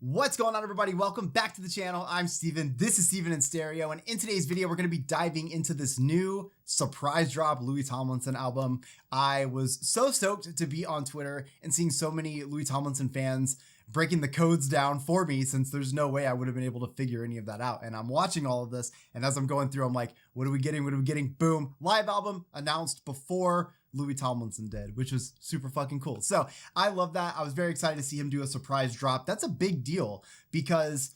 What's going on, everybody? Welcome back to the channel. I'm Steven. This is Steven in Stereo, and in today's video, we're going to be diving into this new surprise drop Louis Tomlinson album. I was so stoked to be on Twitter and seeing so many Louis Tomlinson fans breaking the codes down for me, since there's no way I would have been able to figure any of that out. And I'm watching all of this, and as I'm going through, I'm like, what are we getting? What are we getting? Boom. Live album announced before Louis Tomlinson did, which was super fucking cool. So I love that. I was very excited to see him do a surprise drop. That's a big deal because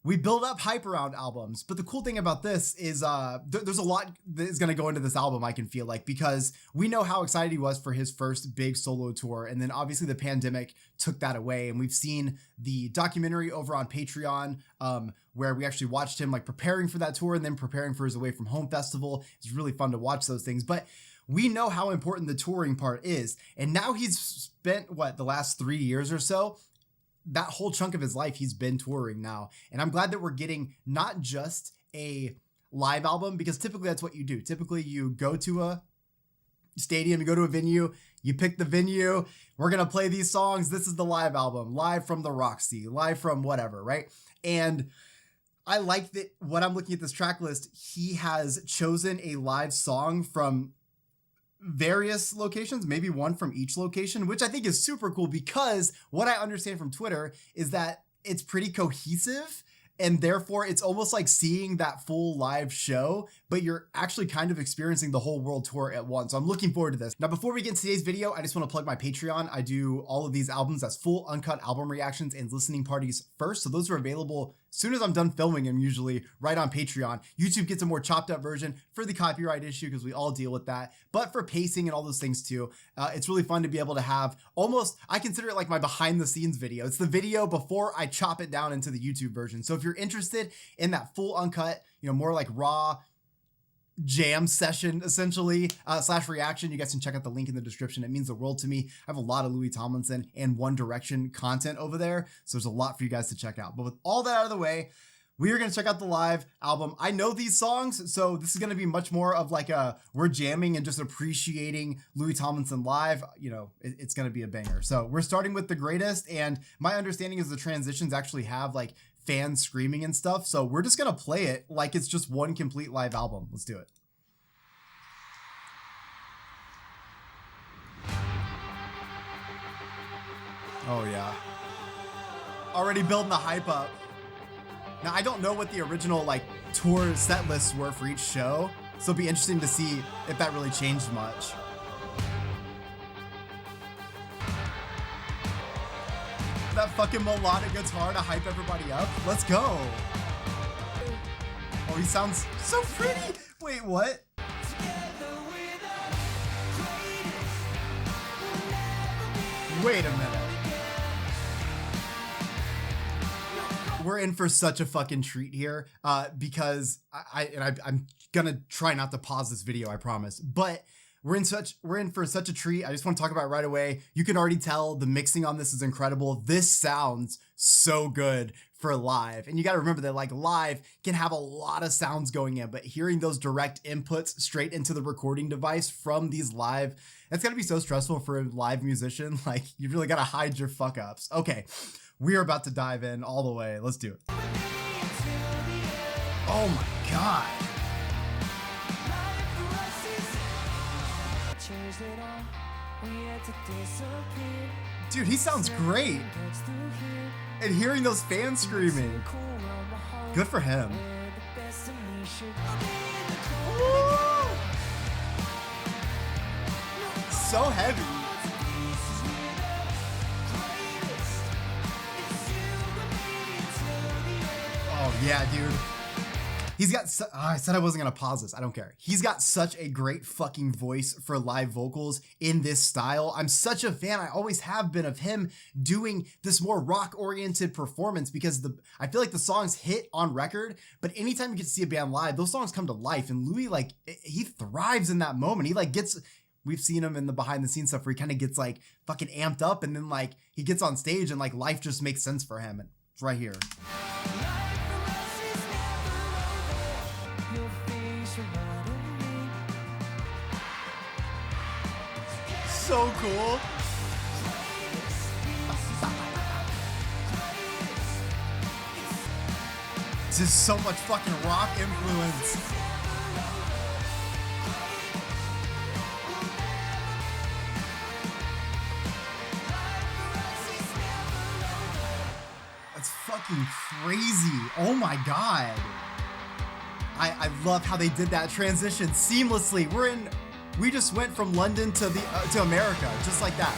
we build up hype around albums. But the cool thing about this is there's a lot that is going to go into this album, I can feel like, because we know how excited he was for his first big solo tour. And then obviously the pandemic took that away. And we've seen the documentary over on Patreon where we actually watched him like preparing for that tour and then preparing for his Away From Home festival. It's really fun to watch those things. But we know how important the touring part is. And now he's spent, the last 3 years or so, that whole chunk of his life, he's been touring now. And I'm glad that we're getting not just a live album, because typically that's what you do. Typically you go to a stadium, you go to a venue, you pick the venue, we're going to play these songs. This is the live album, live from the Roxy, live from whatever, right? And I like that when I'm looking at this track list, he has chosen a live song from various locations, maybe one from each location, which I think is super cool, because what I understand from Twitter is that it's pretty cohesive, and therefore it's almost like seeing that full live show, but you're actually kind of experiencing the whole world tour at once. So I'm looking forward to this. Now, before we get into today's video, I just want to plug my Patreon. I do all of these albums as full uncut album reactions and listening parties first. So those are available as soon as I'm done filming them, usually right on Patreon. YouTube gets a more chopped up version for the copyright issue, because we all deal with that. But for pacing and all those things too, it's really fun to be able to have almost, I consider it like my behind the scenes video. It's the video before I chop it down into the YouTube version. So if you're interested in that full uncut, more like raw jam session essentially / reaction, you guys can check out the link in the description. It means the world to me. I have a lot of Louis Tomlinson and One Direction content over there, so there's a lot for you guys to check out. But with all that out of the way, we are going to check out the live album. I know these songs, so this is going to be much more of like we're jamming and just appreciating Louis Tomlinson live. It's going to be a banger. So we're starting with The Greatest, and my understanding is the transitions actually have like fans screaming and stuff. So we're just going to play it like it's just one complete live album. Let's do it. Oh yeah. Already building the hype up. Now, I don't know what the original tour set lists were for each show, so it'll be interesting to see if that really changed much. That fucking melodic guitar to hype everybody up. Let's go. Oh, he sounds so pretty. Wait, what? Wait a minute. We're in for such a fucking treat here, because I'm gonna try not to pause this video, I promise. But we're in for such a treat. I just want to talk about it right away. You can already tell the mixing on this is incredible. This sounds so good for live. And you got to remember that live can have a lot of sounds going in, but hearing those direct inputs straight into the recording device from these live, that's got to be so stressful for a live musician. You really got to hide your fuck ups. Okay. We are about to dive in all the way. Let's do it. Oh my God. Dude, he sounds great. And hearing those fans screaming. Good for him. Woo! So heavy. Oh yeah, dude. He's got, I said I wasn't gonna pause this. I don't care. He's got such a great fucking voice for live vocals in this style. I'm such a fan. I always have been of him doing this more rock oriented performance, because I feel like the songs hit on record, but anytime you get to see a band live, those songs come to life. And Louis, he thrives in that moment. He we've seen him in the behind the scenes stuff where he kind of gets fucking amped up, and then he gets on stage and life just makes sense for him. And it's right here. So cool. Just so much fucking rock influence. That's fucking crazy. Oh my god. I love how they did that transition seamlessly. We just went from London to America, just like that.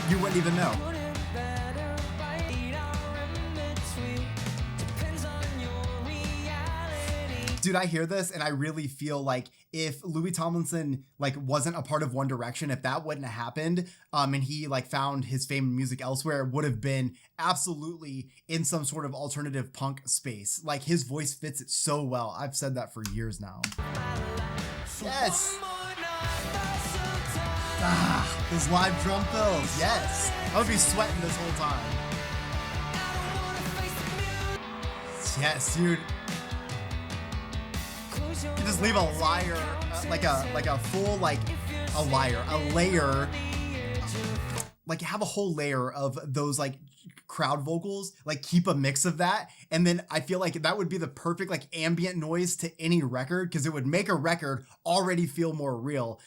You wouldn't even know. Dude, I hear this and I really feel like if Louis Tomlinson like wasn't a part of One Direction, if that wouldn't have happened, and he like found his fame in music elsewhere, it would have been absolutely in some sort of alternative punk space. Like his voice fits it so well. I've said that for years now. Yes. Ah, those live drum fills. Yes. I would be sweating this whole time. Yes, dude. You just leave a layer, like a full, like a layer, like have a whole layer of those like crowd vocals, like keep a mix of that. And then I feel like that would be the perfect like ambient noise to any record, because it would make a record already feel more real.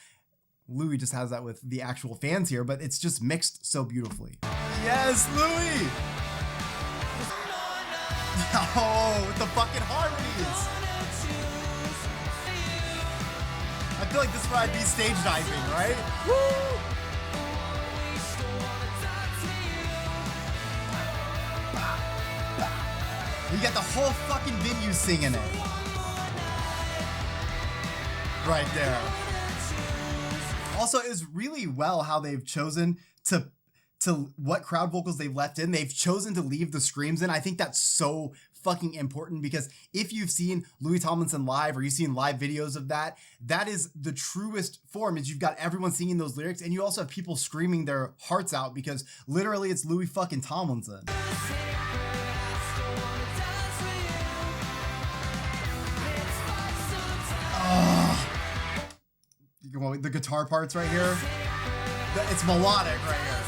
Louis just has that with the actual fans here, but it's just mixed so beautifully. Yes, Louis! Oh, with the fucking harmonies! I feel like this is where I'd be stage diving, right? Woo! You got the whole fucking venue singing it. Right there. Also, it was really well how they've chosen to what crowd vocals they've left in. They've chosen to leave the screams in. I think that's so fucking important, because if you've seen Louis Tomlinson live or you've seen live videos of that, that is the truest form, is you've got everyone singing those lyrics and you also have people screaming their hearts out, because literally it's Louis fucking Tomlinson. Oh. The guitar parts right here, it's melodic right here.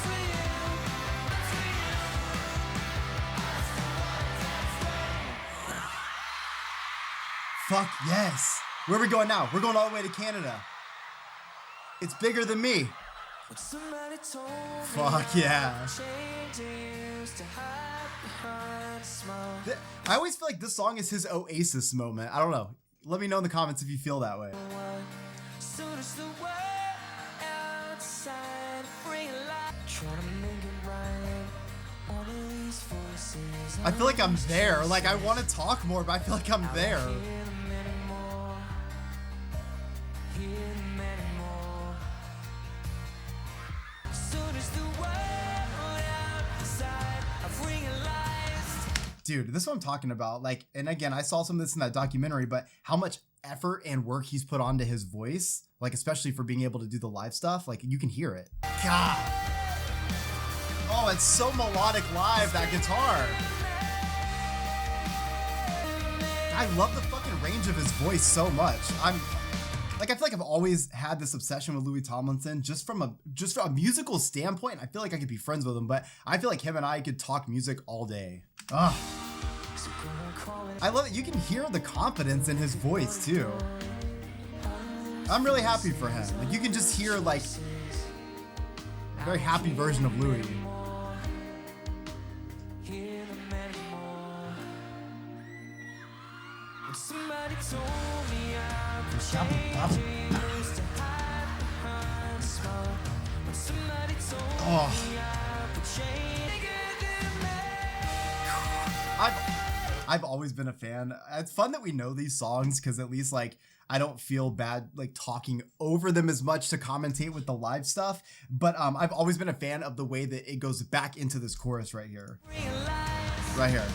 Fuck yes. Where are we going now? We're going all the way to Canada. It's bigger than me. Fuck yeah. I always feel like this song is his Oasis moment. I don't know. Let me know in the comments if you feel that way. I feel like I'm there. Like, I want to talk more, but I feel like I'm there. Dude, this is what I'm talking about. Like, and again, I saw some of this in that documentary, but how much effort and work he's put onto his voice, like especially for being able to do the live stuff, like you can hear it. God. Oh, it's so melodic live, that guitar. I love the fucking range of his voice so much. I feel like I've always had this obsession with Louis Tomlinson just from a musical standpoint. I feel like I could be friends with him, but I feel like him and I could talk music all day. Ugh. I love it. You can hear the confidence in his voice too. I'm really happy for him. Like, you can just hear like a very happy version of Louis. Oh. I've always been a fan. It's fun that we know these songs, because at least like I don't feel bad like talking over them as much to commentate with the live stuff. But I've always been a fan of the way that it goes back into this chorus right here. Right here.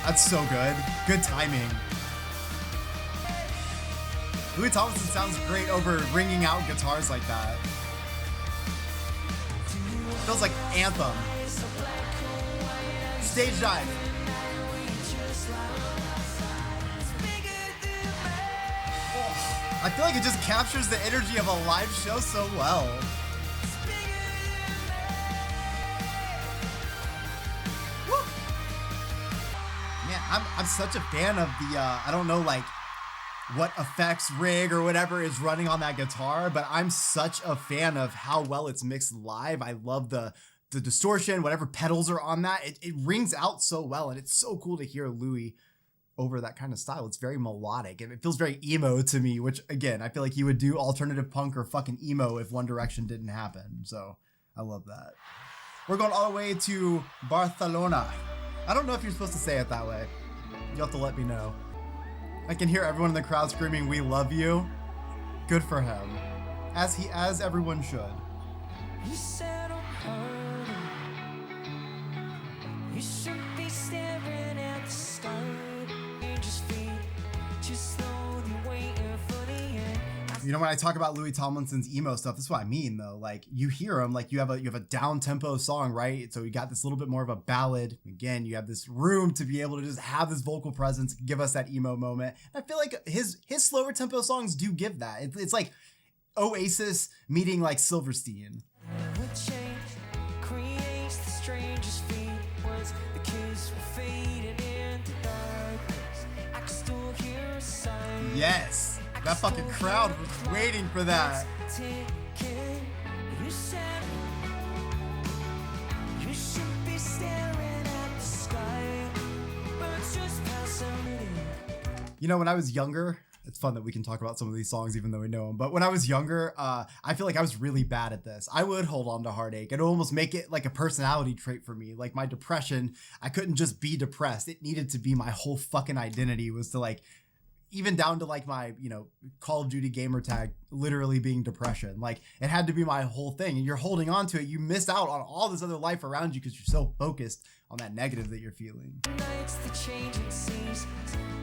That's so good. Good timing. Louis Tomlinson sounds great over ringing out guitars like that. Feels like Anthem. Stage dive. Oh, I feel like it just captures the energy of a live show so well. Woo. I'm such a fan of the I don't know like what effects rig or whatever is running on that guitar, but I'm such a fan of how well it's mixed live. I love the distortion, whatever pedals are on that. It rings out so well, and it's so cool to hear Louis over that kind of style. It's very melodic, and it feels very emo to me, which again, I feel like he would do alternative punk or fucking emo if One Direction didn't happen. So I love that. We're going all the way to Barcelona. I don't know if you're supposed to say it that way. You'll have to let me know. I can hear everyone in the crowd screaming, "We love you." Good for him. As everyone should. You said I'm hurting. You should be staring at the sky. Just feet, just slowly waiting for the end. You know, when I talk about Louis Tomlinson's emo stuff, this is what I mean though. Like you hear him, like you have a down tempo song, right? So you got this little bit more of a ballad. Again, you have this room to be able to just have this vocal presence, give us that emo moment. And I feel like his slower tempo songs do give that. It's like Oasis meeting like Silverstein. With change creates the strangest feelings. The kids were fading into darkness. I can still hear a sign. Yes. That fucking crowd was waiting for that. You said you should be staring at the sky, but just passing. You know, when I was younger, it's fun that we can talk about some of these songs even though we know them. But when I was younger, I feel like I was really bad at this. I would hold on to heartache and almost make it like a personality trait for me. Like my depression, I couldn't just be depressed. It needed to be my whole fucking identity, was to like, even down to like my, you know, Call of Duty gamer tag literally being depression. Like it had to be my whole thing, and you're holding on to it. You miss out on all this other life around you because you're so focused on that negative that you're feeling. Nights, the changing seasons,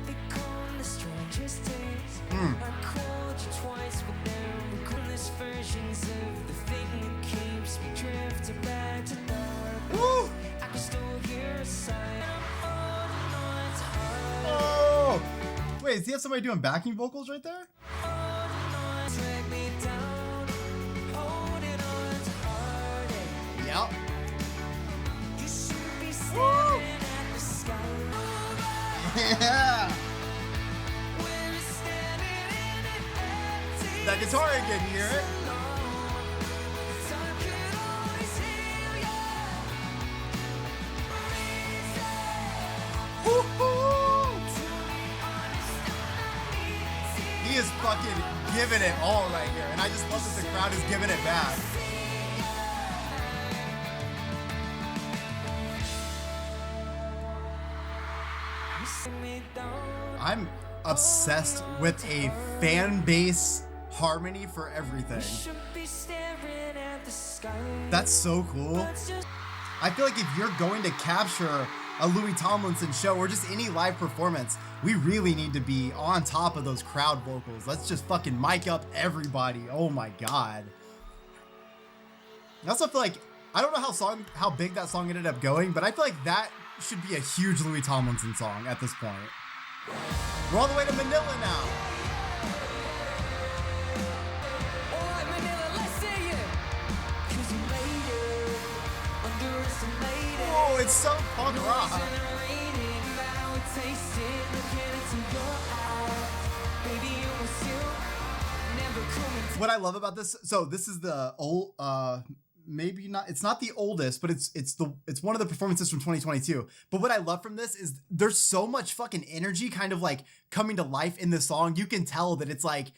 they come the strangest days. I called you twice, but then coolest versions of the thing that keeps me drifting back to darkness. Woo! I can still hear a sign. Oh! Wait, does he have somebody doing backing vocals right there? Yep. Woo! Yeah! That guitar again, you hear it? He is fucking giving it all right here, and I just love that the crowd is giving it back. I'm obsessed with a fan base harmony for everything. That's so cool. I feel like if you're going to capture a Louis Tomlinson show or just any live performance, we really need to be on top of those crowd vocals. Let's just fucking mic up everybody. Oh my God. I also feel like, I don't know how big that song ended up going, but I feel like that should be a huge Louis Tomlinson song at this point. We're all the way to Manila now. Alright, Manila, let's see it. 'Cause you made it, underestimated. Oh, it's so punk rock. What I love about this, so this is the old, maybe not, it's not the oldest, but it's one of the performances from 2022. But what I love from this is there's so much fucking energy kind of like coming to life in this song. You can tell that it's like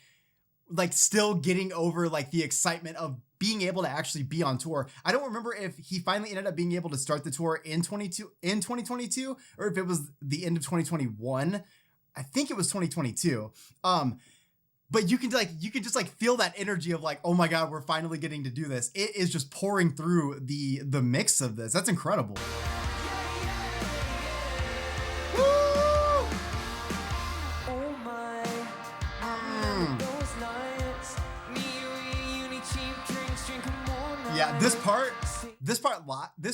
still getting over like the excitement of being able to actually be on tour. I don't remember if he finally ended up being able to start the tour in 2022 or if it was the end of 2021. I think it was 2022. But you can just like feel that energy of like, oh my God, we're finally getting to do this. It is just pouring through the mix of this. That's incredible. Woo! Oh my, those nights, me, uni, cheap drinks, drinking more nights. Yeah, this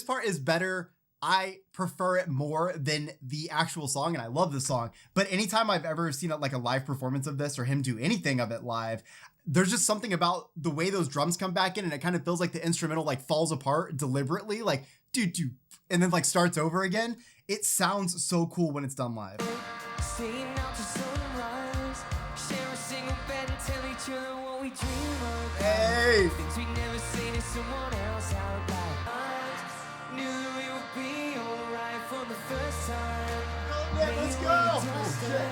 part is better. I prefer it more than the actual song, and I love this song. But anytime I've ever seen it, like a live performance of this or him do anything of it live, there's just something about the way those drums come back in, and it kind of feels like the instrumental like falls apart deliberately. Like, dude, and then like starts over again. It sounds so cool when it's done live. Staying out to sunrise, share a single bed and tell each other what we dream of. Hey! Things we never say to someone else out loud. I knew that we would be alright for the first time. Yeah, let's go! Oh, shit.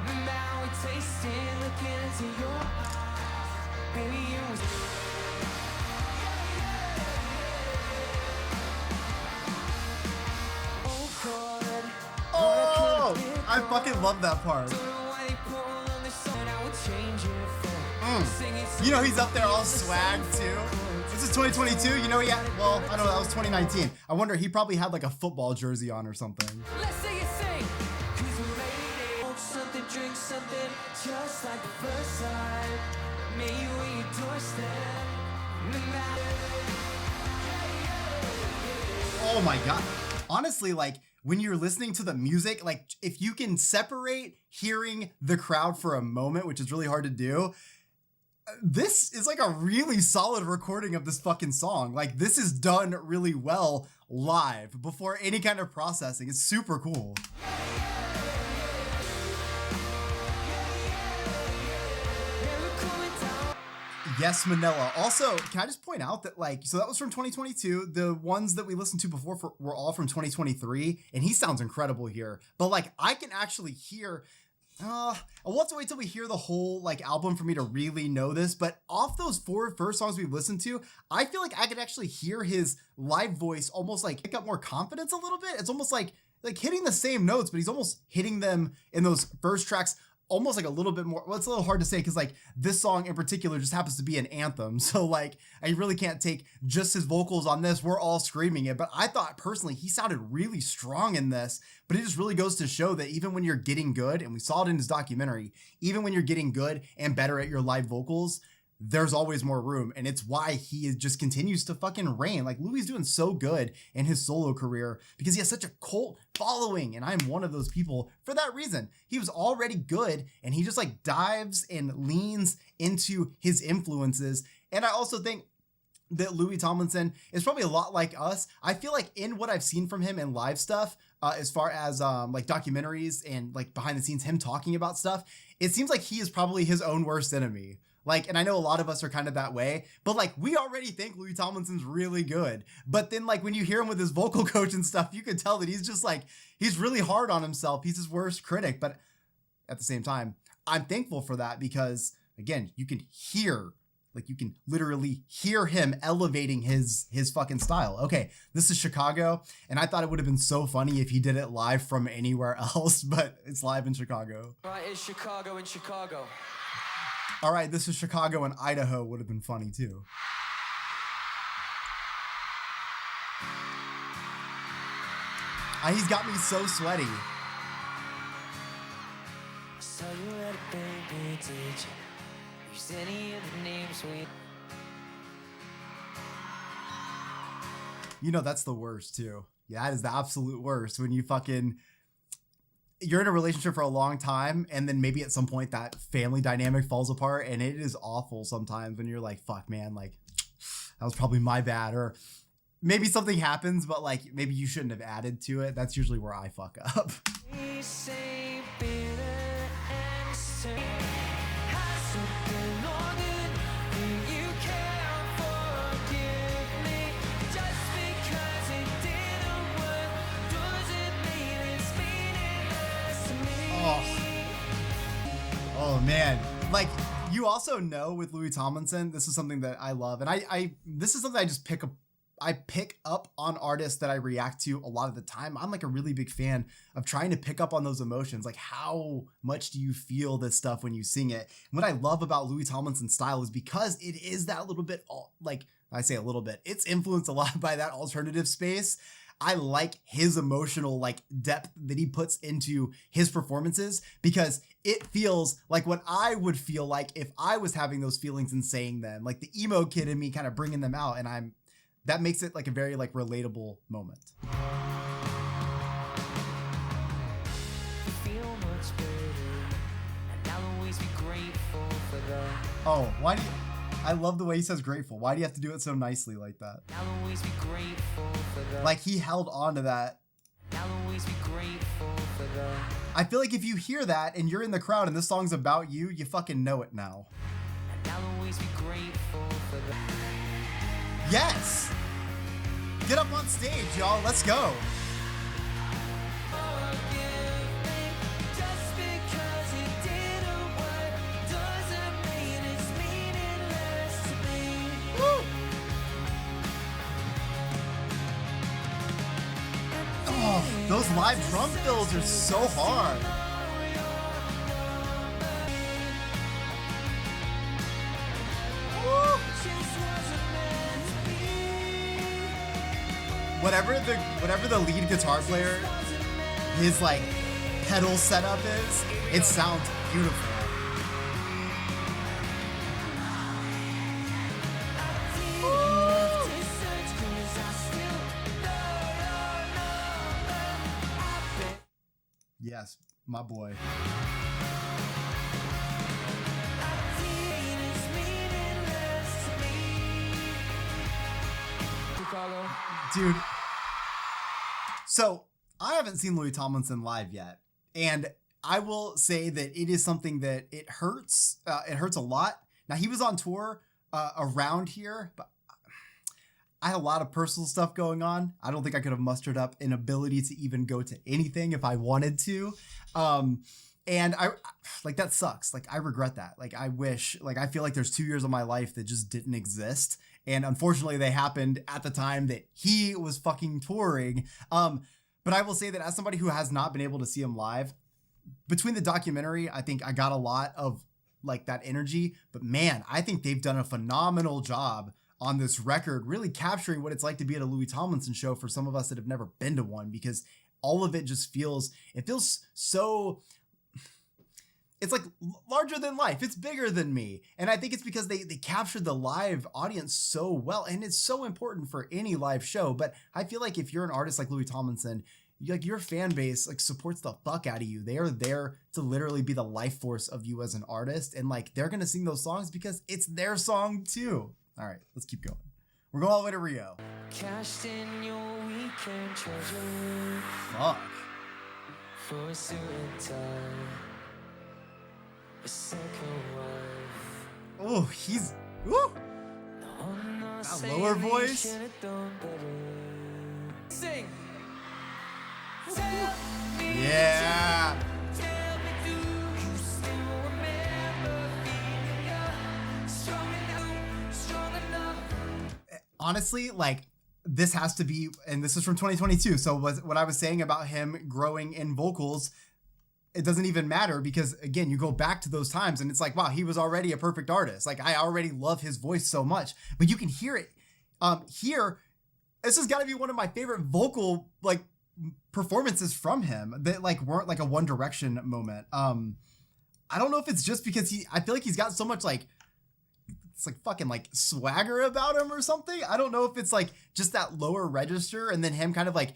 Remember how we tasted looking into your eyes. Baby, you was oh God. Oh! I fucking love that part. Don't know why they put on this song. I would change it for singing. You know he's up there all swag too. This is 2022. You know he had, well, I don't know, that was 2019. I wonder, he probably had like a football jersey on or something. Let's say you sing. 'Cause we're ready. Want something, drink something, just like the first time. May you on your doorstep. No matter. Oh my God. Honestly, like when you're listening to the music, like if you can separate hearing the crowd for a moment, which is really hard to do, this is like a really solid recording of this fucking song. Like this is done really well live before any kind of processing. It's super cool. Yes, Manila. Also, can I just point out that like, so that was from 2022. The ones that we listened to before were all from 2023, and he sounds incredible here. But like, I can actually hear, I'll have to wait till we hear the whole like album for me to really know this. But off those 4 first songs we've listened to, I feel like I could actually hear his live voice almost like pick up more confidence a little bit. It's almost like hitting the same notes, but he's almost hitting them in those first tracks almost like a little bit more. Well, it's a little hard to say because like this song in particular just happens to be an anthem. So like I really can't take just his vocals on this. We're all screaming it. But I thought personally he sounded really strong in this. But it just really goes to show that even when you're getting good, and we saw it in his documentary, even when you're getting good and better at your live vocals, there's always more room. And it's why he just continues to fucking reign. Like Louis doing so good in his solo career because he has such a cult following. And I'm one of those people for that reason. He was already good and he just like dives and leans into his influences. And I also think that Louis Tomlinson is probably a lot like us. I feel like in what I've seen from him in live stuff, as far as like documentaries and like behind the scenes, him talking about stuff, it seems like he is probably his own worst enemy. Like, and I know a lot of us are kind of that way, but like we already think Louis Tomlinson's really good. But then like when you hear him with his vocal coach and stuff, you can tell that he's just like, he's really hard on himself. He's his worst critic. But at the same time, I'm thankful for that because again, you can hear, like you can literally hear him elevating his fucking style. Okay, this is Chicago. And I thought it would have been so funny if he did it live from anywhere else, but it's live in Chicago. Right, it's Chicago in Chicago. All right, this is Chicago and Idaho would have been funny too. He's got me so sweaty. So you let a baby teach you. Use any of the names we. You know, that's the worst too. Yeah, that is the absolute worst when you fucking, you're in a relationship for a long time and then maybe at some point that family dynamic falls apart and it is awful sometimes when you're like, fuck man, like that was probably my bad, or maybe something happens, but like maybe you shouldn't have added to it. That's usually where I fuck up. We say bitter and stern. Has something longing. Do you can't forgive me just because it didn't work? Doesn't mean it's meaningless to me. Oh man, like you also know with Louis Tomlinson, this is something that I love, and I this is something I just pick up on artists that I react to a lot of the time. I'm like a really big fan of trying to pick up on those emotions. Like how much do you feel this stuff when you sing it? And what I love about Louis Tomlinson's style is because it is that little bit, like I say a little bit, it's influenced a lot by that alternative space. I like his emotional like depth that he puts into his performances because it feels like what I would feel like if I was having those feelings and saying them, like the emo kid in me kind of bringing them out. And that makes it like a very like relatable moment. Feel much better, and I'll always be grateful for that. Oh, why do you? I love the way he says grateful. Why do you have to do it so nicely like that? I'll always be grateful for the. Like he held on to that. I'll always be grateful for the. I feel like if you hear that and you're in the crowd and this song's about you, you fucking know it now. And I'll always be grateful for the. Yes! Get up on stage, y'all. Let's go. Forgive me, just because it didn't work doesn't mean it's meaningless to me. Woo! Oh, those live drum fills are so hard. Woo! Whatever the lead guitar player, his like pedal setup is, it sounds beautiful. Yes, my boy. Dude. So, I haven't seen Louis Tomlinson live yet. And I will say that it is something that it hurts. It hurts a lot. Now, he was on tour around here, but I had a lot of personal stuff going on. I don't think I could have mustered up an ability to even go to anything if I wanted to. And I like, that sucks. Like, I regret that. Like, I wish, like, I feel like there's 2 years of my life that just didn't exist. And unfortunately they happened at the time that he was fucking touring. But I will say that as somebody who has not been able to see him live, between the documentary, I think I got a lot of like that energy, but man, I think they've done a phenomenal job on this record, really capturing what it's like to be at a Louis Tomlinson show for some of us that have never been to one, because all of it just feels so, it's like larger than life. It's bigger than me. And I think it's because they captured the live audience so well. And it's so important for any live show. But I feel like if you're an artist like Louis Tomlinson, like your fan base like supports the fuck out of you. They are there to literally be the life force of you as an artist. And like, they're going to sing those songs because it's their song too. All right, let's keep going. We're going all the way to Rio. Cashed in your weekend treasure Fuck. for a suit and tie. A second wife. Oh, he's, woo. That lower voice. Sing. Yeah. Tell me, do you still remember feeling young, strong enough? Honestly, like, this has to be, and this is from 2022. So what I was saying about him growing in vocals, it doesn't even matter, because again, you go back to those times and it's like, wow, he was already a perfect artist. Like, I already love his voice so much, but you can hear it here. This has got to be one of my favorite vocal like performances from him that like weren't like a One Direction moment. I don't know if it's just because I feel like he's got so much like, it's like fucking like swagger about him or something. I don't know if it's like just that lower register and then him kind of like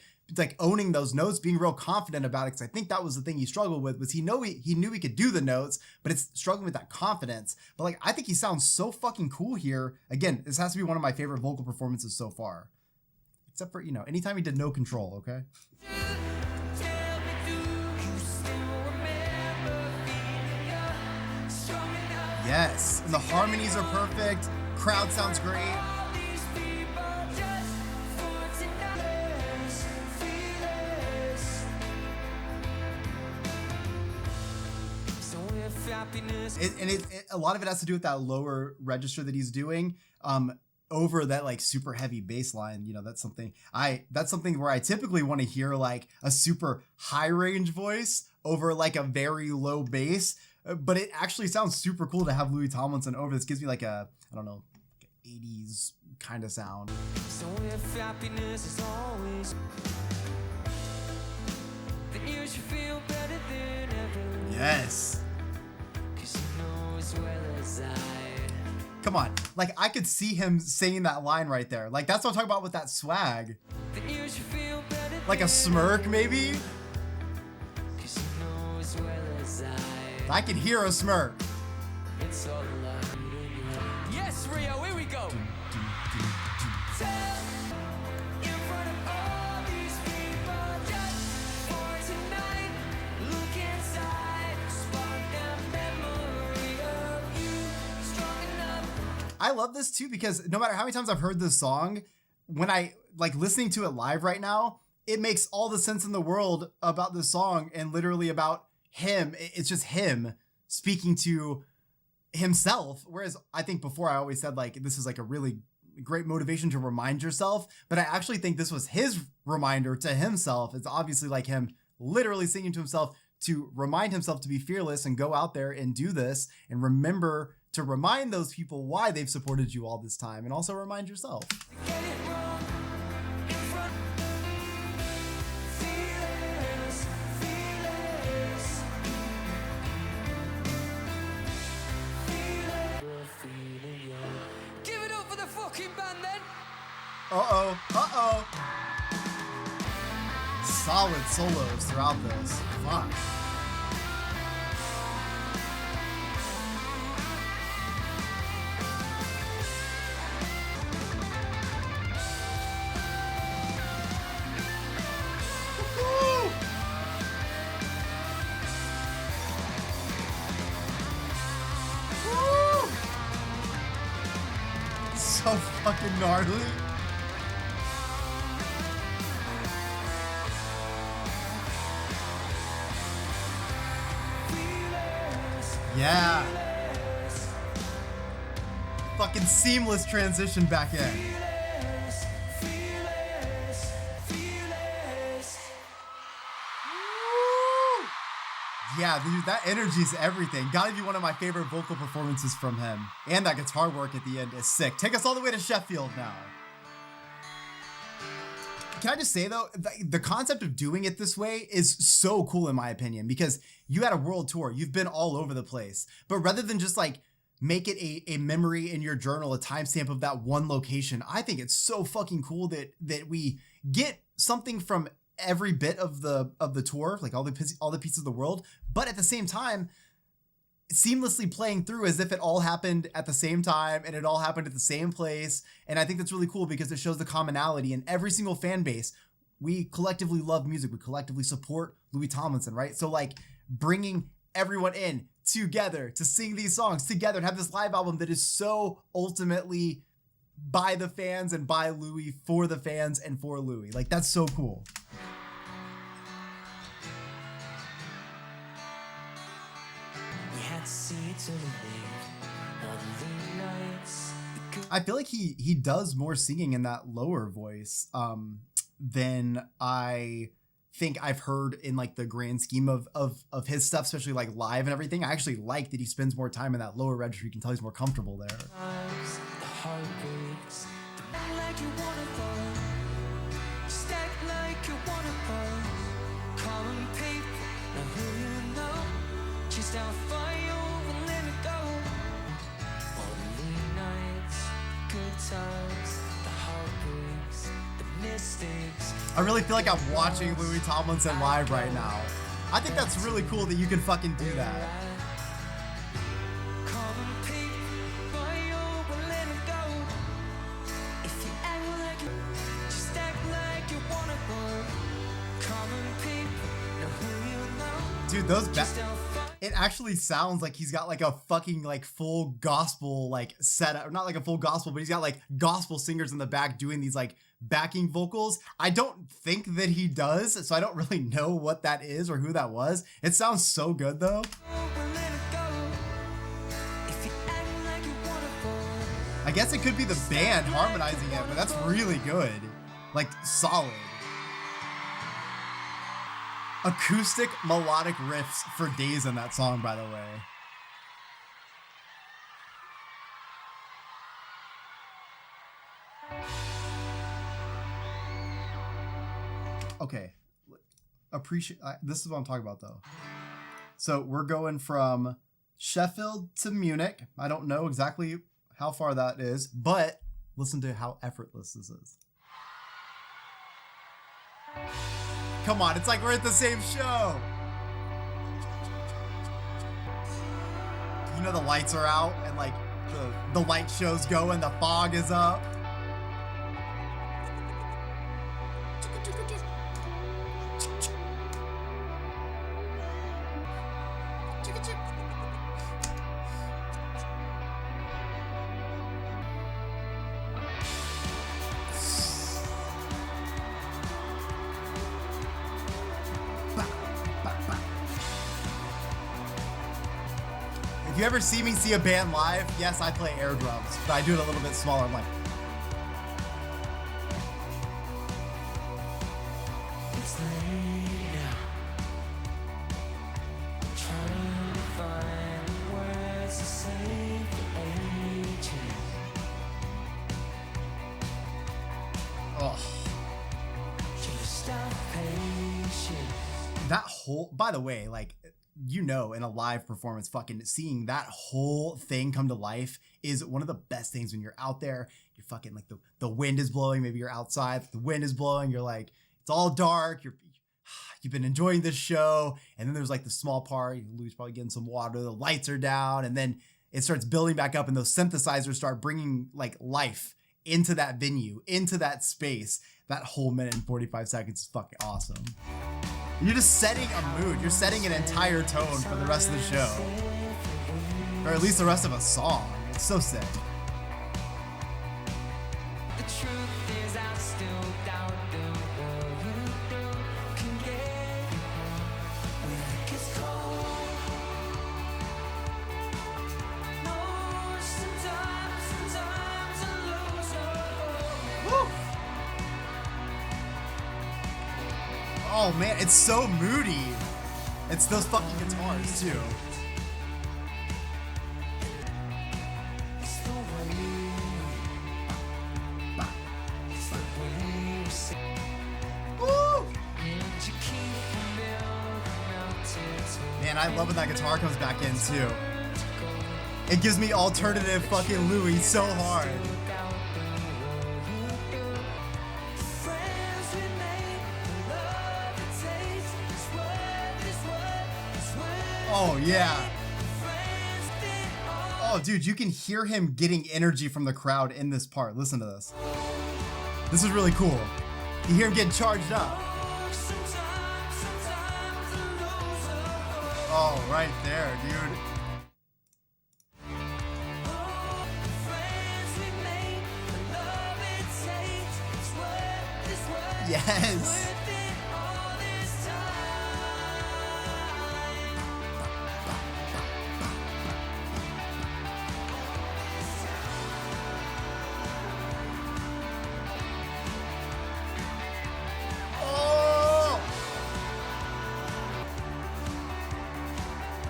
owning those notes, being real confident about it. Cause I think that was the thing he struggled with, was he knew he could do the notes, but it's struggling with that confidence. But like, I think he sounds so fucking cool here. Again, this has to be one of my favorite vocal performances so far. Except for, you know, anytime he did No Control, okay? Tell me, do you still remember feeling young, strong enough? Yes, and the harmonies are perfect. Crowd sounds great. All these people just for tonight, fearless. So if happiness A lot of it has to do with that lower register that he's doing. Over that like super heavy bass line, you know, that's something where I typically want to hear like a super high range voice over like a very low bass, but it actually sounds super cool to have Louis Tomlinson over this. Gives me like a, I don't know, 80s kind of sound. So if happiness is always, then you should feel better than ever. Yes. 'Cause you know as well as I. Come on. Like, I could see him saying that line right there. Like, that's what I'm talking about with that swag. Then you should feel better Like a than smirk, maybe? 'cause you know as well as I. I can hear a smirk. It's all alive. Yes, It's Rio, here we go. Tell in front of all these people just for tonight. Look inside, spark that memory of you. Strong enough. I love this too because no matter how many times I've heard this song, when I like listening to it live right now, it makes all the sense in the world about this song and literally about him. It's just him speaking to himself. Whereas I think before I always said like this is like a really great motivation to remind yourself, but I actually think this was his reminder to himself. It's obviously like him literally singing to himself to remind himself to be fearless and go out there and do this and remember to remind those people why they've supported you all this time and also remind yourself. Get it wrong in front. Fearless, fearless. Give it up for the fucking band then. Uh-oh. Solid solos throughout this. Fuck. Woo! Woo! So fucking gnarly. Yeah. Fucking seamless transition back in. Fearless, fearless, fearless. Yeah, dude, that energy is everything. Gotta be one of my favorite vocal performances from him. And that guitar work at the end is sick. Take us all the way to Sheffield now. Can I just say though, the concept of doing it this way is so cool in my opinion, because you had a world tour, you've been all over the place, but rather than just like make it a memory in your journal, a timestamp of that one location, I think it's so fucking cool that we get something from every bit of the tour, like all the pieces of the world, but at the same time, seamlessly playing through as if it all happened at the same time and it all happened at the same place. And I think that's really cool because it shows the commonality in every single fan base. We collectively love music. We collectively support Louis Tomlinson, right? So like bringing everyone in together to sing these songs together and have this live album that is so ultimately by the fans and by Louis, for the fans and for Louis. Like that's so cool. We had to see it to believe all the late nights. I feel like he does more singing in that lower voice than I think I've heard in like the grand scheme of his stuff, especially like live and everything. I actually like that he spends more time in that lower register. You can tell he's more comfortable there. Times, the heartbreaks, the night like you wanna fall. Just act like you wanna fall. Common people, now who you know. Just how far you will let it go. All the late nights, good times, the heartbreaks, the mistakes. I really feel like I'm watching Louis Tomlinson live right now. I think that's really cool that you can fucking do that. Common people, why you will let it go. If you act like you, just act like you wanna go. Common people, know who you know. Dude, those Just how far. it actually sounds like he's got like a fucking like full gospel like setup, not like a full gospel, but he's got like gospel singers in the back doing these like backing vocals. I don't think that he does, so I don't really know what that is or who that was. It sounds so good though. I guess it could be the band harmonizing it, but that's really good. Like solid. Acoustic melodic riffs for days in that song, by the way. Okay, appreciate. This is what I'm talking about, though. So we're going from Sheffield to Munich. I don't know exactly how far that is, but listen to how effortless this is. Come on, it's like we're at the same show. You know the lights are out and like The light shows go and the fog is up. If you ever see me see a band live, yes, I play air drums, but I do it a little bit smaller. I'm like, It's late now. Trying to find words to say for ages. oh. Just have patience. That whole, by the way, like, you know, in a live performance, fucking seeing that whole thing come to life is one of the best things when you're out there. You're fucking like the wind is blowing. Maybe you're outside, the wind is blowing. You're like, it's all dark. You've been enjoying this show. And then there's like the small part. Louis probably getting some water. The lights are down. And then it starts building back up. And those synthesizers start bringing like life into that venue, into that space. That whole minute and 45 seconds is fucking awesome. You're just setting a mood. You're setting an entire tone for the rest of the show. Or at least the rest of a song. It's so sick. The truth is I still doubt the world you do can get you when it gets cold. No, sometimes I lose hope. Woo! Oh man, it's so moody. It's those fucking guitars too. It's the way, it's the way you say. Woo! And you keep melting. Man, I love when that guitar comes back in too. It gives me alternative fucking Louis so hard. Oh yeah. Oh dude, you can hear him getting energy from the crowd in this part. Listen to this. This is really cool. You hear him getting charged up. Oh, right there, dude. Yes.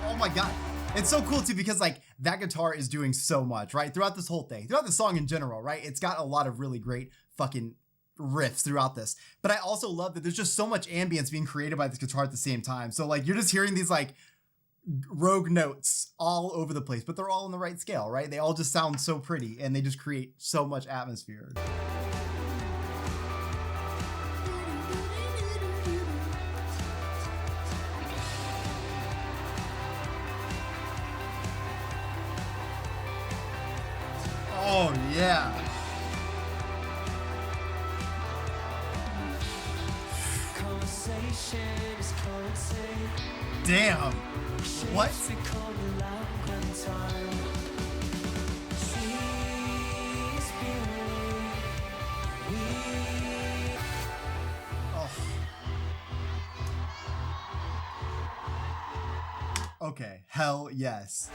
Oh my god, it's so cool too because like that guitar is doing so much, right? Throughout this whole thing, throughout the song in general, right? It's got a lot of really great fucking riffs throughout this, but I also love that there's just so much ambience being created by this guitar at the same time. So like you're just hearing these like rogue notes all over the place, but they're all in the right scale, right? They all just sound so pretty and they just create so much atmosphere. Oh yeah. Damn. What? Oh. Okay, hell yes.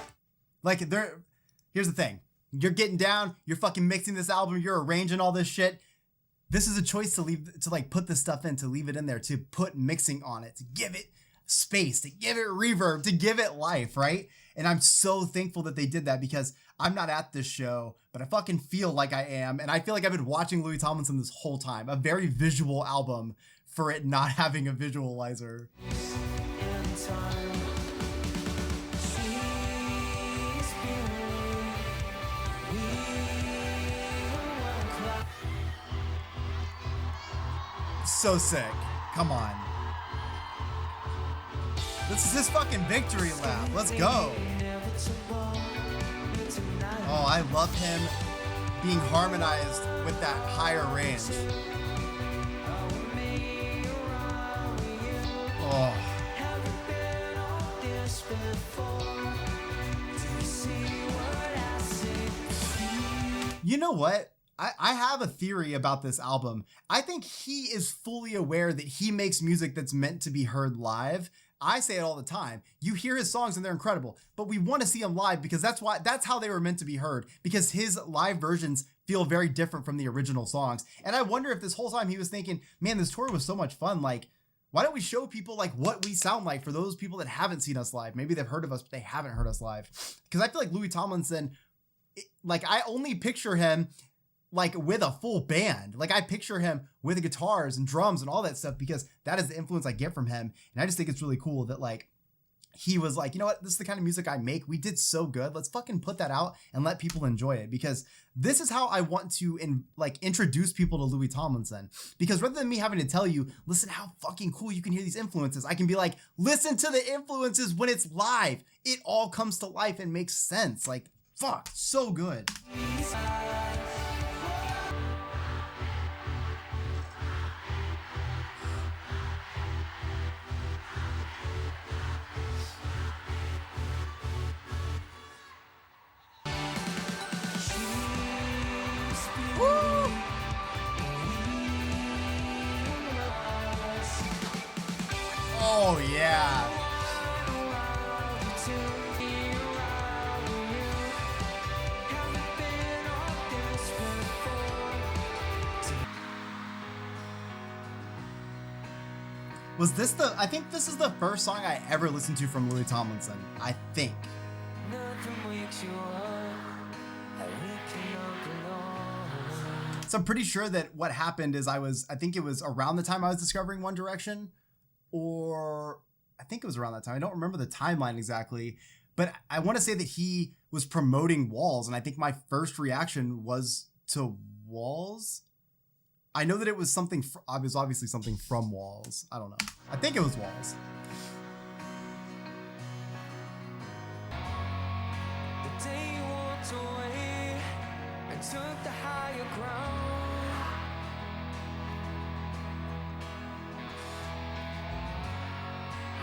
Like here's the thing. You're getting down, you're fucking mixing this album, you're arranging all this shit. This is a choice to like put this stuff in, to leave it in there, to put mixing on it, to give it space, to give it reverb, to give it life, right? And I'm so thankful that they did that because I'm not at this show, but I fucking feel like I am. And I feel like I've been watching Louis Tomlinson this whole time. A very visual album for it not having a visualizer. So sick. Come on. This is his fucking victory lap. Let's go. Oh, I love him being harmonized with that higher range. Oh. You know what? I have a theory about this album. I think he is fully aware that he makes music that's meant to be heard live. I say it all the time. You hear his songs and they're incredible, but we want to see him live because that's how they were meant to be heard, because his live versions feel very different from the original songs. And I wonder if this whole time he was thinking, man, this tour was so much fun. Like, why don't we show people like what we sound like for those people that haven't seen us live? Maybe they've heard of us, but they haven't heard us live. Because I feel like Louis Tomlinson, like I only picture him like with a full band. Like I picture him with guitars and drums and all that stuff because that is the influence I get from him. And I just think it's really cool that like he was like, you know what, this is the kind of music I make. We did so good. Let's fucking put that out and let people enjoy it, because this is how I want to introduce people to Louis Tomlinson. Because rather than me having to tell you, listen how fucking cool you can hear these influences, I can be like, listen to the influences when it's live. It all comes to life and makes sense. Like, fuck, so good. Oh yeah. Was this I think this is the first song I ever listened to from Louis Tomlinson, I think. So I'm pretty sure that what happened is I think it was around the time I was discovering One Direction, or I think it was around that time. I don't remember the timeline exactly, but I want to say that he was promoting Walls, and I think my first reaction was to Walls. I know that it was something, it was obviously something from Walls. I don't know. I think it was Walls. The day you walked away and took the higher ground.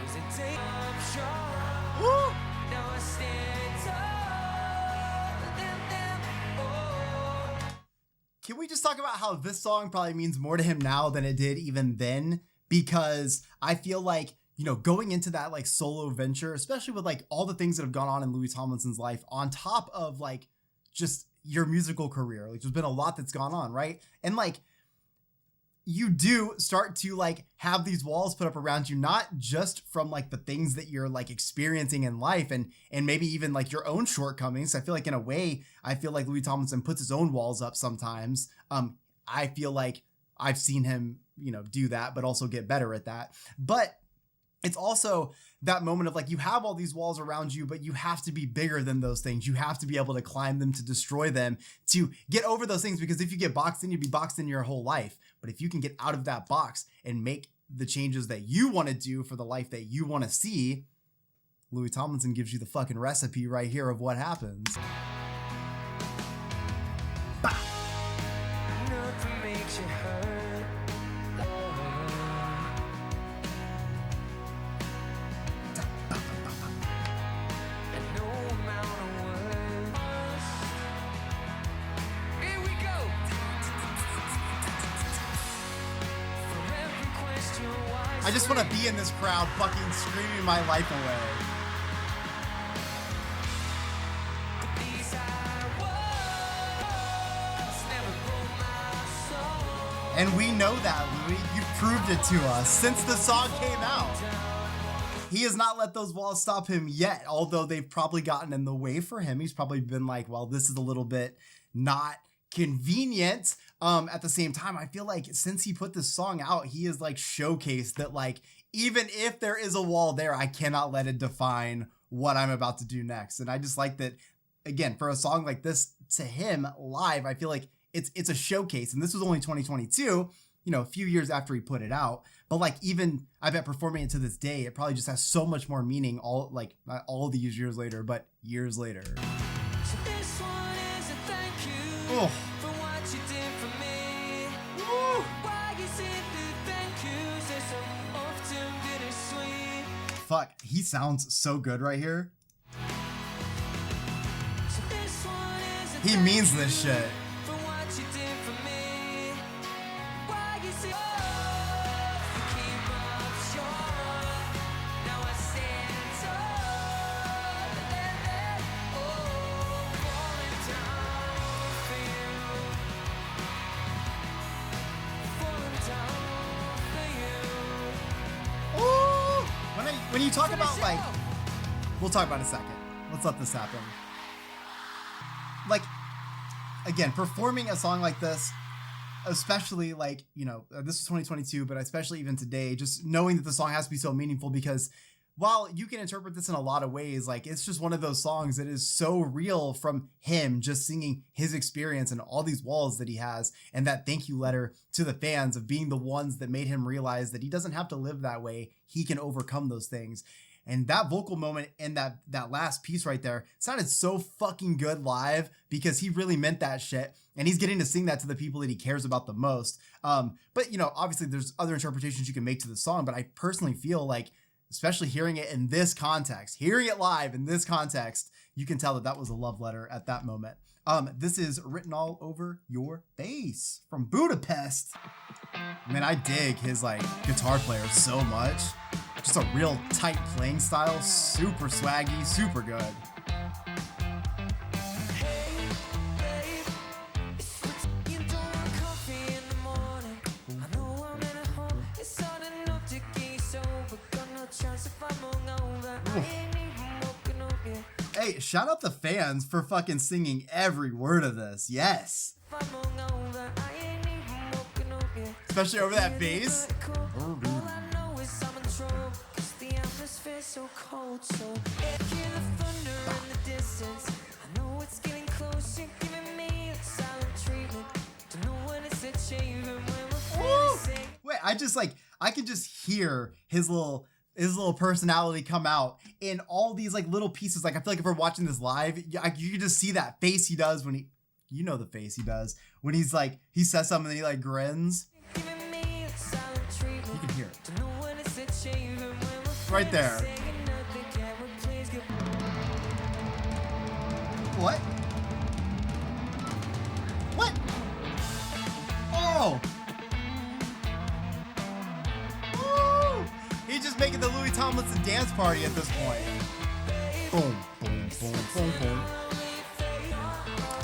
Was a day I'm sure. Woo! Now I stand tall. Oh. Can we just talk about how this song probably means more to him now than it did even then? Because I feel like, you know, going into that like solo venture, especially with like all the things that have gone on in Louis Tomlinson's life, on top of like just your musical career, like there's been a lot that's gone on, right? And like you do start to like have these walls put up around you, not just from like the things that you're like experiencing in life and maybe even like your own shortcomings. I feel like in a way, I feel like Louis Tomlinson puts his own walls up sometimes. I feel like I've seen him, you know, do that, but also get better at that. But it's also that moment of like, you have all these walls around you, but you have to be bigger than those things. You have to be able to climb them, to destroy them, to get over those things. Because if you get boxed in, you'd be boxed in your whole life. But if you can get out of that box and make the changes that you want to do for the life that you want to see, Louis Tomlinson gives you the fucking recipe right here of what happens. Bah! Nothing makes you hurt. And no amount of words. Here we go. For every question why I just want to be in this crowd fucking screaming my life away. these I was never broke my soul. And we know that, Louis. You've proved it to us since the song came out. He has not let those walls stop him yet, although they've probably gotten in the way for him. He's probably been like, well, this is a little bit not convenient. At the same time, I feel like since he put this song out, he has like showcased that like, even if there is a wall there, I cannot let it define what I'm about to do next. And I just like that, again, for a song like this to him live, I feel like it's a showcase. And this was only 2022, you know, a few years after he put it out. But like, even I bet performing it to this day, it probably just has so much more meaning all like not all these years later, but years later. So this one Oh. for what you did for me. Woo. Why you say the thank yous are so often bittersweet. Fuck, he sounds so good right here. So this one is a He thank means this you shit. for what you did for me. Why you say, oh, you keep up short. Now I stand tall. Oh, falling down for you. Falling down for you. Ooh. When you talk about like, we'll talk about it in a second. Let's let this happen. Like, again, performing a song like this, especially like, you know, this is 2022, but especially even today, just knowing that the song has to be so meaningful, because while you can interpret this in a lot of ways, like it's just one of those songs that is so real from him just singing his experience and all these walls that he has, and that thank you letter to the fans of being the ones that made him realize that he doesn't have to live that way. He can overcome those things. And that vocal moment and that last piece right there sounded so fucking good live, because he really meant that shit. And he's getting to sing that to the people that he cares about the most. But, you know, obviously there's other interpretations you can make to the song, but I personally feel like, especially hearing it in this context, hearing it live in this context, you can tell that that was a love letter at that moment. This is Written All Over Your Face from Budapest. Man, I dig his like guitar player so much. Just a real tight playing style, super swaggy, super good. Hey, babe, it's what you don't want coffee in the morning. I know I'm in a home, it's hard enough to get sober. Got no chance if I'm hungover. I ain't even woken up yet. Hey, shout out the fans for fucking singing every word of this. Yes. If I'm hungover, I ain't even woken up yet. Especially over that bass. All I know is I'm in trouble, 'cause the atmosphere's so cold. So hear the thunder in the distance. I know it's getting close. You're giving me a silent treatment. Don't know when it's achieving when we're facing. Wait, I can just hear his little personality come out in all these like little pieces. Like I feel like if we're watching this live, you can just see that face he does when you know the face he does when he's like, he says something and he like grins. Giving me a silent treatment. You can hear it. Don't know when it's achieving when we're Right there. facing nothing. Can we please get What? What? Oh! Woo! He's just making the Louis Tomlinson dance party at this point. Boom, boom, boom, boom, boom.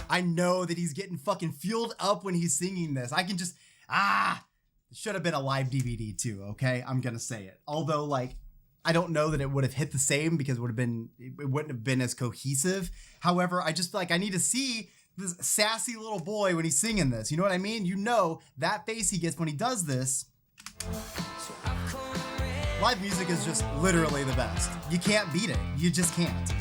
I know that he's getting fucking fueled up when he's singing this. I can just, it should have been a live DVD too, okay? I'm gonna say it. Although, like, I don't know that it would have hit the same, because it wouldn't have been as cohesive. However, I just feel like I need to see this sassy little boy when he's singing this. You know what I mean? You know that face he gets when he does this. Live music is just literally the best. You can't beat it. You just can't.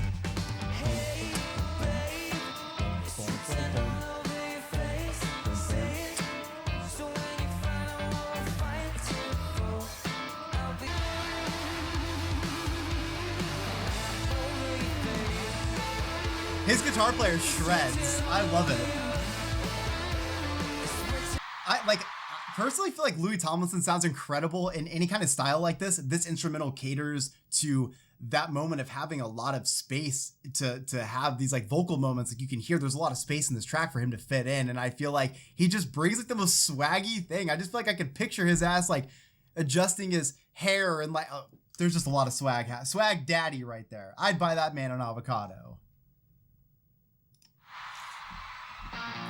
His guitar player shreds. I love it. I personally feel like Louis Tomlinson sounds incredible in any kind of style like this. This instrumental caters to that moment of having a lot of space to have these like vocal moments. Like you can hear there's a lot of space in this track for him to fit in. And I feel like he just brings like the most swaggy thing. I just feel like I could picture his ass like adjusting his hair and like, there's just a lot of swag. Swag daddy right there. I'd buy that man an avocado.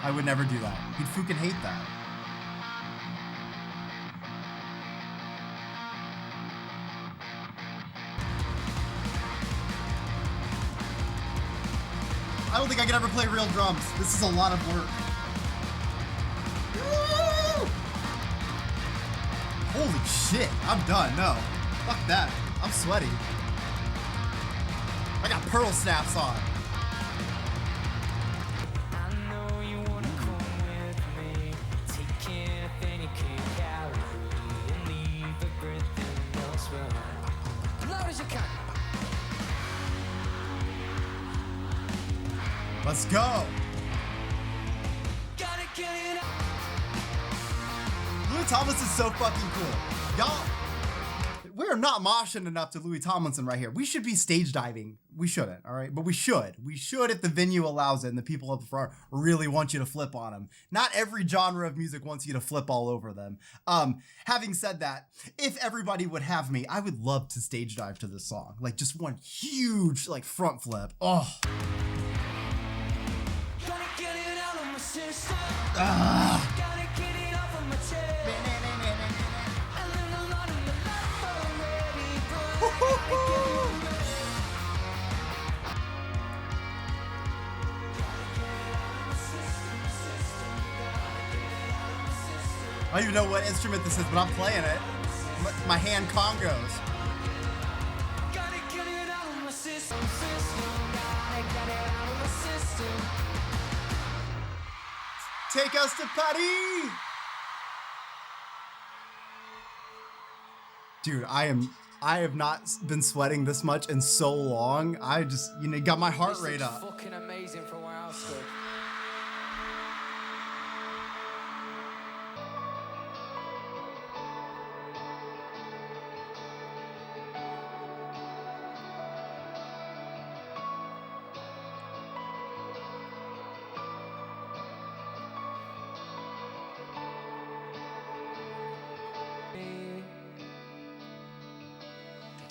I would never do that. He'd fucking hate that. I don't think I could ever play real drums. This is a lot of work. Woo! Holy shit, I'm done. No, fuck that. I'm sweaty. I got pearl snaps on. Let's go. Louis Tomlinson's so fucking cool. Y'all, we're not moshing enough to Louis Tomlinson right here. We should be stage diving. We shouldn't, all right? But we should. We should if the venue allows it and the people up front really want you to flip on them. Not every genre of music wants you to flip all over them. Having said that, if everybody would have me, I would love to stage dive to this song. Like just one huge like front flip. Oh. Gotta get it out of my system. Ah. Gotta get it off of my chest. I learned a lot in my life already, but I gotta get it right. I don't even know what instrument this is, but I'm playing it. My hand congos. Gotta get it out of my system. Gotta get it out of my system. Take us to Paris! Dude, I have not been sweating this much in so long. I just, got my heart rate up. Fucking amazing from where I stood.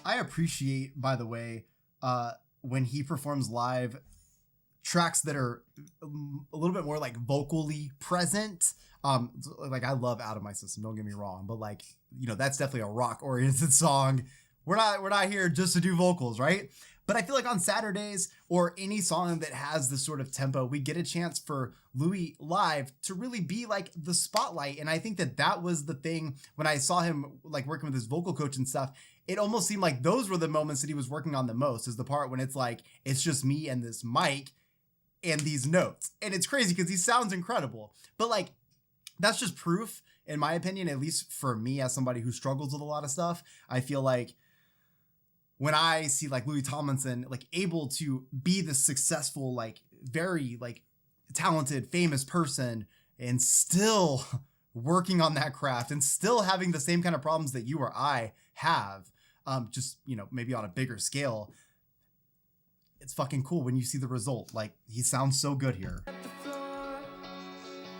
I appreciate, by the way, when he performs live, tracks that are a little bit more like vocally present. Like I love Out of My System, don't get me wrong, but like, that's definitely a rock oriented song. We're not here just to do vocals, right? But I feel like on Saturdays or any song that has this sort of tempo, we get a chance for Louis live to really be like the spotlight. And I think that was the thing when I saw him like working with his vocal coach and stuff. It almost seemed like those were the moments that he was working on the most, is the part when it's like, it's just me and this mic and these notes. And it's crazy because he sounds incredible. But like, that's just proof, in my opinion, at least for me as somebody who struggles with a lot of stuff. I feel like when I see like Louis Tomlinson, like able to be the successful, like very like talented, famous person and still working on that craft and still having the same kind of problems that you or I have, just, maybe on a bigger scale. It's fucking cool when you see the result. Like, he sounds so good here. At the floor,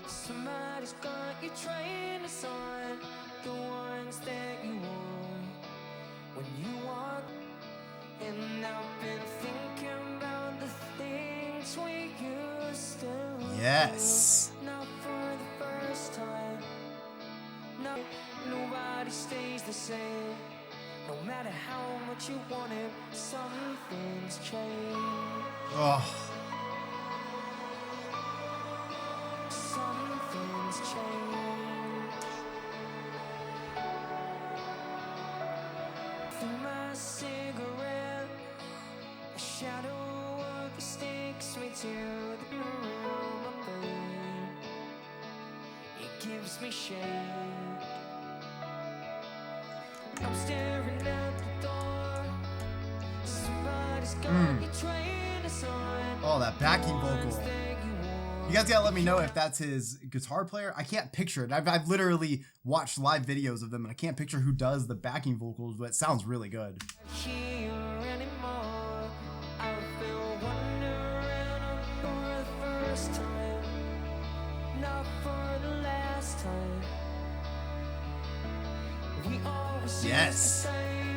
somebody's got your trainers on, the ones that you wore when you walk. And I've been thinking about the things we used to do. Yes. Not for the first time. No, nobody stays the same. No matter how much you want it, some things change. Oh. Some things change. Through my cigarette, a shadow of you sticks me to the room of pain. It gives me shade. I'm staring at the door. Somebody's got your trainers on. Oh, that backing vocal. You guys gotta let me know if that's his guitar player. I can't picture it. I've literally watched live videos of them and I can't picture who does the backing vocals, but it sounds really good. Here anymore. I feel wondering for the first time, not for the last time. We always Yes. used to say,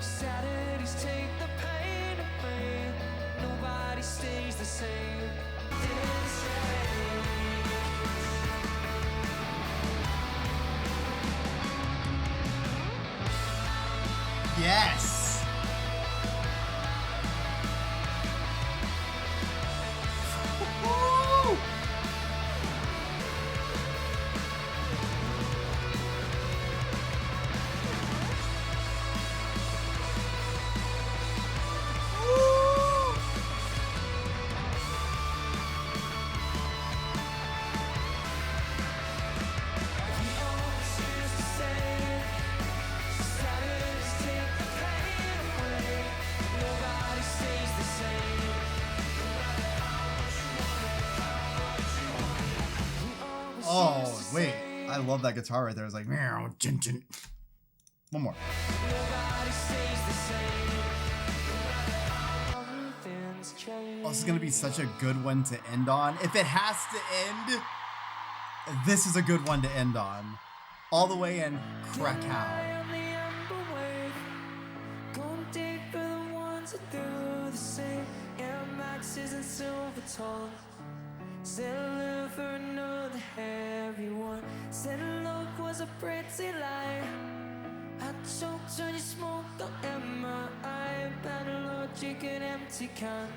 Saturdays take the pain away. Nobody stays the same. Yes. Woo! We always used to say, Saturdays take the pain love that guitar right there. It's like, meow, chin, chin. One more. Nobody stays the same. Nothing's changed. Oh, this is going to be such a good one to end on. If it has to end, this is a good one to end on. All the way in Krakow. On the amber wave, going deep for the ones that do the same. Air Maxes and silver tongues. Settling for another heavy one. Said love was a pretty lie. I choked when you smoked up in my eye. Bad logic and empty can.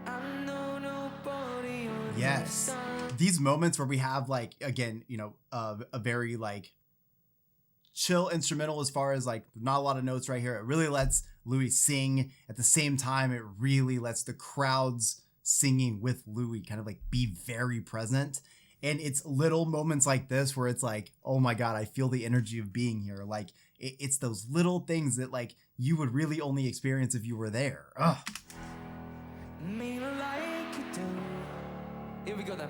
I know nobody Yes. understands. These moments where we have like, again, you know, a very like chill instrumental as far as like not a lot of notes right here. It really lets Louis sing. At the same time, it really lets the crowds singing with Louis kind of like be very present. And it's little moments like this where it's like, oh my God, I feel the energy of being here. Like it's those little things that like you would really only experience if you were there. Ugh. Mean like you do. Here we go then.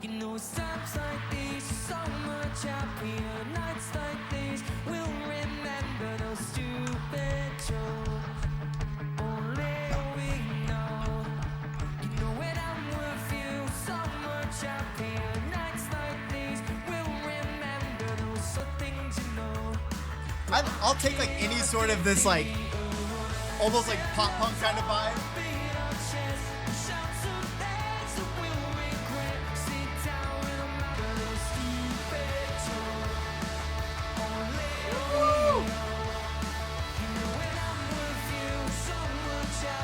You know it's times like these, so much happier. Nights like these, we'll remember those stupid jokes. Only we know. You know when I'm with you, so much happier. Nights like these, we'll remember those things you know. I'll take like any sort of this like almost like pop punk kind of vibe.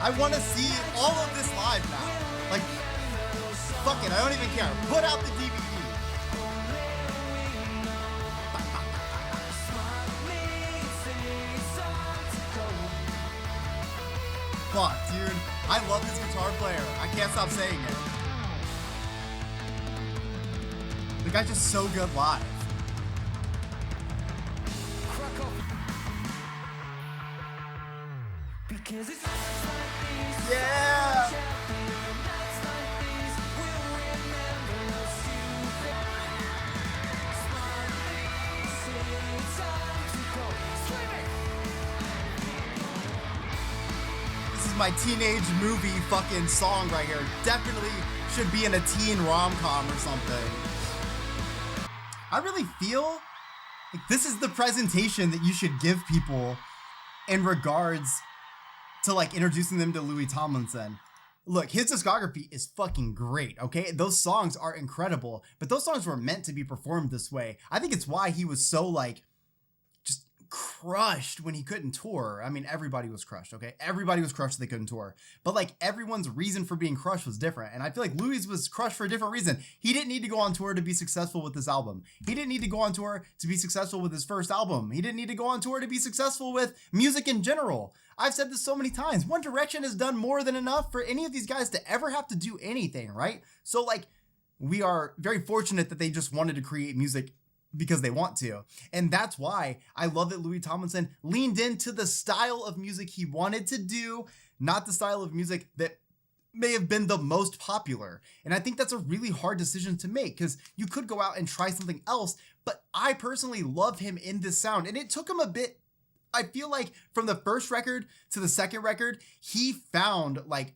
I want to see all of this live now. Like, fuck it, I don't even care. Put out the DVD. Fuck, dude. I love this guitar player. I can't stop saying it. The guy's just so good live. Because it's nights like these, Yeah! nights like these, we'll remember those stupid smart things. It's time to go swimming. This is my teenage movie fucking song right here. Definitely should be in a teen rom-com or something. I really feel like this is the presentation that you should give people in regards to like introducing them to Louis Tomlinson. Look, his discography is fucking great, okay? Those songs are incredible, but those songs were meant to be performed this way. I think it's why he was so like just crushed when he couldn't tour. I mean, everybody was crushed, okay? Everybody was crushed they couldn't tour. But like everyone's reason for being crushed was different. And I feel like Louis was crushed for a different reason. He didn't need to go on tour to be successful with this album. He didn't need to go on tour to be successful with his first album. He didn't need to go on tour to be successful with music in general. I've said this so many times. One Direction has done more than enough for any of these guys to ever have to do anything, right? So like, we are very fortunate that they just wanted to create music because they want to. And that's why I love that Louis Tomlinson leaned into the style of music he wanted to do, not the style of music that may have been the most popular. And I think that's a really hard decision to make because you could go out and try something else, but I personally love him in this sound. And it took him a bit, I feel like from the first record to the second record, he found like,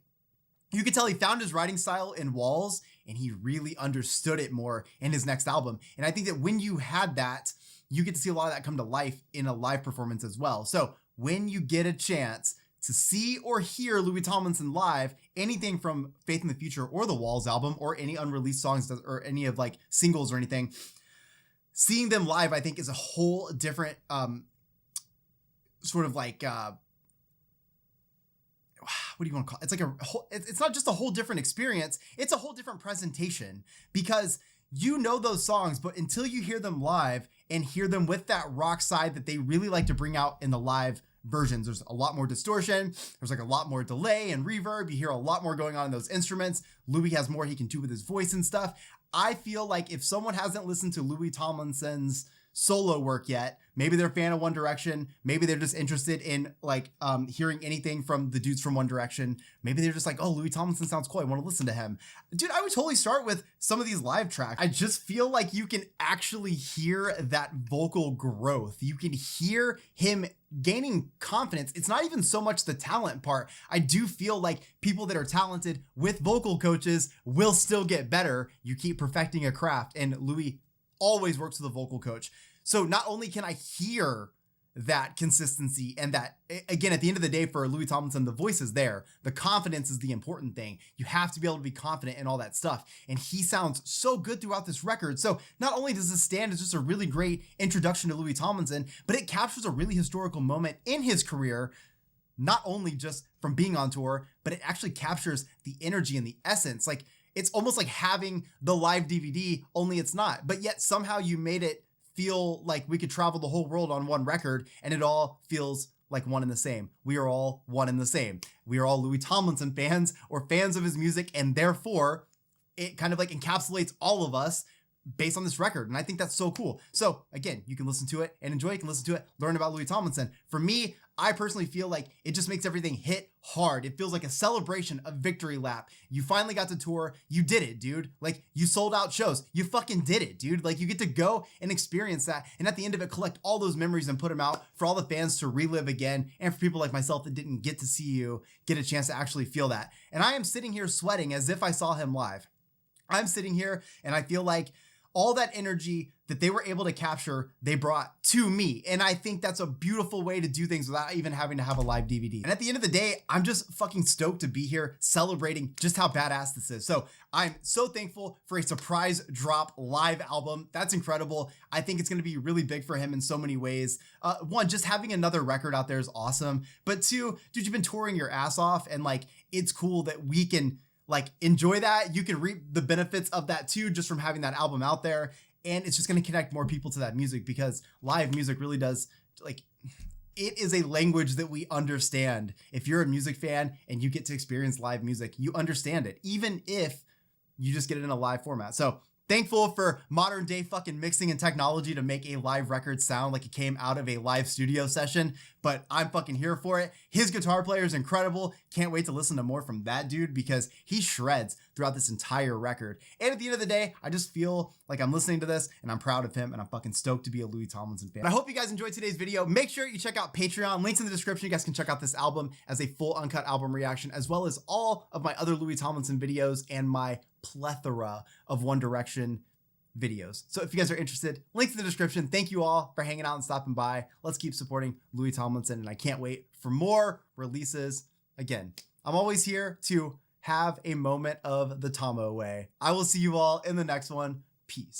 you could tell he found his writing style in Walls and he really understood it more in his next album. And I think that when you had that, you get to see a lot of that come to life in a live performance as well. So when you get a chance to see or hear Louis Tomlinson live, anything from Faith in the Future or the Walls album or any unreleased songs or any of like singles or anything, seeing them live, I think is a whole different, sort of like what do you want to call it? It's like a whole, it's not just a whole different experience, it's a whole different presentation because you know those songs, but until you hear them live and hear them with that rock side that they really like to bring out in the live versions, there's a lot more distortion, there's like a lot more delay and reverb, you hear a lot more going on in those instruments. Louis has more he can do with his voice and stuff. I feel like if someone hasn't listened to Louis Tomlinson's solo work yet, Maybe they're a fan of One Direction. Maybe they're just interested in like hearing anything from the dudes from One Direction. Maybe they're just like, oh, Louis Tomlinson sounds cool, I want to listen to him. Dude, I would totally start with some of these live tracks. I just feel like you can actually hear that vocal growth. You can hear him gaining confidence. It's not even so much the talent part. I do feel like people that are talented with vocal coaches will still get better. You keep perfecting a craft, and Louis always works with a vocal coach. So not only can I hear that consistency and that, again, at the end of the day for Louis Tomlinson, the voice is there. The confidence is the important thing. You have to be able to be confident in all that stuff. And he sounds so good throughout this record. So not only does this stand as just a really great introduction to Louis Tomlinson, but it captures a really historical moment in his career, not only just from being on tour, but it actually captures the energy and the essence. Like, it's almost like having the live DVD, only it's not. But yet somehow you made it feel like we could travel the whole world on one record, and it all feels like one and the same. We are all one and the same. We are all Louis Tomlinson fans or fans of his music, and therefore it kind of like encapsulates all of us based on this record. And I think that's so cool. So again, you can listen to it and enjoy it. You can listen to it, learn about Louis Tomlinson. For me, I personally feel like it just makes everything hit hard. It feels like a celebration, a victory lap. You finally got to tour. You did it, dude. Like, you sold out shows. You fucking did it, dude. Like, you get to go and experience that. And at the end of it, collect all those memories and put them out for all the fans to relive again. And for people like myself that didn't get to see you, get a chance to actually feel that. And I am sitting here sweating as if I saw him live. I'm sitting here and I feel like all that energy that they were able to capture, they brought to me. And I think that's a beautiful way to do things without even having to have a live DVD. And at the end of the day, I'm just fucking stoked to be here celebrating just how badass this is. So I'm so thankful for a surprise drop live album. That's incredible. I think it's going to be really big for him in so many ways. One, just having another record out there is awesome. But two, dude, you've been touring your ass off, and like, it's cool that we can like enjoy that. You can reap the benefits of that too, just from having that album out there. And it's just going to connect more people to that music, because live music really does, like, it is a language that we understand. If you're a music fan and you get to experience live music, you understand it, even if you just get it in a live format. So thankful for modern day fucking mixing and technology to make a live record sound like it came out of a live studio session, but I'm fucking here for it. His guitar player is incredible. Can't wait to listen to more from that dude, because he shreds throughout this entire record. And at the end of the day, I just feel like I'm listening to this and I'm proud of him, and I'm fucking stoked to be a Louis Tomlinson fan. I hope you guys enjoyed today's video. Make sure you check out Patreon. Links in the description. You guys can check out this album as a full uncut album reaction, as well as all of my other Louis Tomlinson videos and my plethora of One Direction videos. So if you guys are interested, links in the description. Thank you all for hanging out and stopping by. Let's keep supporting Louis Tomlinson, and I can't wait for more releases. Again, I'm always here to have a moment of the Tomo way. I will see you all in the next one. Peace.